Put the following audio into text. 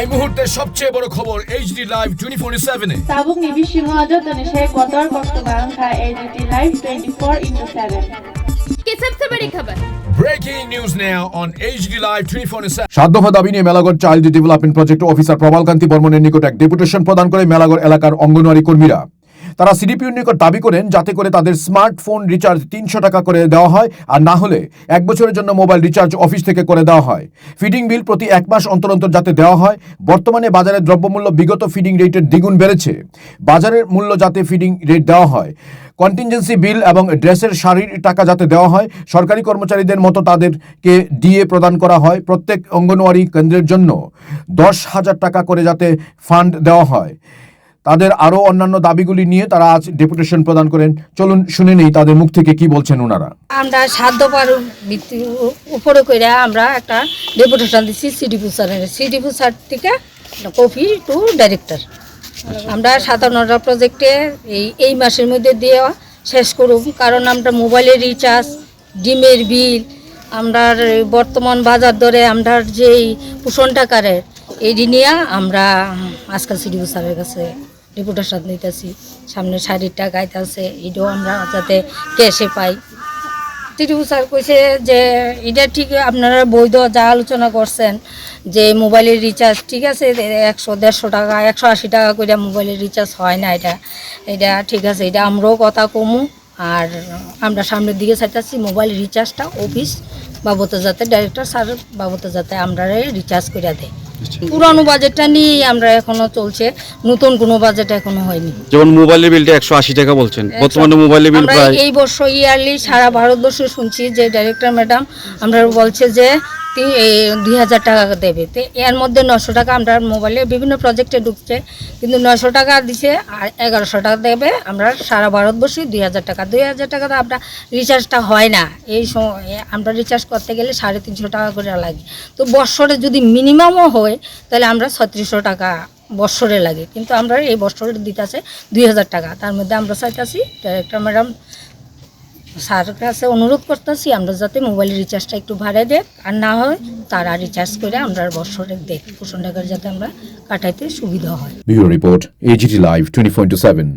এই মুহূর্তে সবচেয়ে বড় খবর এইচডি লাইভ 24/7 এ Sabuk ni bishingo ajotani shek kotor kosto barangka AGT Live 24/7 की सबसे बड़ी खबर breaking news now on HD live 24/7। 7 দফা দাবি নিয়ে Melaghar child development project officer Prabalkanti বর্মনের নিকট এক ডেপুটেশন প্রদান করে মেলাগড় এলাকার অঙ্গনওয়াড়ি কর্মীরা। তারা সিডিপির নিকট দাবি করেন যাতে করে তাদের স্মার্টফোন রিচার্জ 300 টাকা করে দেওয়া হয়, আর না হলে 1 বছরের জন্য মোবাইল রিচার্জ অফিস থেকে করে দেওয়া হয়। ফিডিং বিল প্রতি 1 মাস অন্তর অন্তর যাতে দেওয়া হয়। বর্তমানে বাজারে দ্রব্যমূল্য বিগত ফিডিং রেটের দ্বিগুণ বেড়েছে। বাজারের মূল্য যাতে ফিডিং রেট দেওয়া হয়। কন্টিনজেন্সি বিল এবং ড্রেসের শাড়ির টাকা যাতে দেওয়া হয়। সরকারি কর্মচারীদের মতো তাদেরকে ডিএ প্রদান করা হয়। প্রত্যেক অঙ্গনওয়াড়ি কেন্দ্রের জন্য 10,000 টাকা করে যাতে ফান্ড দেওয়া হয়। তাদের আরও অন্যান্য দাবিগুলি নিয়ে তারা আজ ডেপুটেশন প্রদান করেন। চলুন শুনে নেই তাদের মুখ থেকে কি বলছেন ওনারা। আমরা 7 দফার ভিত্তির উপরে করে আমরা একটা ডেপুটেশন দিচ্ছি সিডিপি স্যার থেকে কপি টু ডাইরেক্টর। আমরা 57টা প্রজেক্টে এই মাসের মধ্যে দিয়ে শেষ করব, কারণ আমরা মোবাইলের রিচার্জ, ডিমের বিল, আমরা বর্তমান বাজার দরে আমরা যেই পোষণ টাকারের এই নিয়ে আমরা আজকাল সিডিপি স্যারের কাছে ডেপুটেশন দিতেছি। সামনে শাড়ির টাকা আইতেছে, এটাও আমরা যাতে ক্যাশে পাই। সিডিপি স্যার কইছে যে এটা ঠিক, আপনারা বৈধ যা আলোচনা করছেন যে মোবাইলের রিচার্জ ঠিক আছে 100-150 টাকা 180 টাকা করে মোবাইলের রিচার্জ হয় না, এটা ঠিক আছে, এটা আমরাও কথা কমু। আর আমরা সামনের দিকে চাইতেছি মোবাইল রিচার্জটা অফিস বাবদে যাতে ডাইরেক্টর স্যার বাবদে যাতে আমরা রিচার্জ করে দেয়। পুরানো বাজেটটা নিয়ে আমরা এখনো চলছে, নতুন কোনো বাজেট এখনো হয়নি। যেমন মোবাইলের বিলটা 180 টাকা বলছেন, বর্তমানে মোবাইলের বিল আমরা প্রায় এই বছর ইয়ারলি সারা ভারতবর্ষে শুনছি যে ডাইরেক্টর ম্যাডাম আমরা বলছে যে 2,000 টাকা দেবে। তো এর মধ্যে 900 টাকা আমরা মোবাইলে বিভিন্ন প্রজেক্টে ঢুকছে, কিন্তু 900 টাকা দিছে আর 1100 টাকা দেবে। আমরা সারা ভারতবর্ষে 2,000 টাকা তো আমরা রিচার্জটা হয় না। এই সময় আমরা রিচার্জ করতে গেলে 350 টাকা করে লাগে। তো বৎসরে যদি মিনিমামও হয় তাহলে আমরা 3600 টাকা বৎসরে লাগে, কিন্তু আমরা এই বৎসরে দিতেছে 2,000 টাকা। তার মধ্যে আমরা চাইতেছি ডাইরেক্টর ম্যাডাম স্যারের কাছে অনুরোধ করতেছি আমরা যাতে মোবাইলের রিচার্জটা একটু ভাড়া দেয়, আর না হয় তারা রিচার্জ করে আমরা বছরে দেখ পোষণ টাকার যাতে আমরা কাটাইতে সুবিধা হয়। Bureau report, HD live 24/7।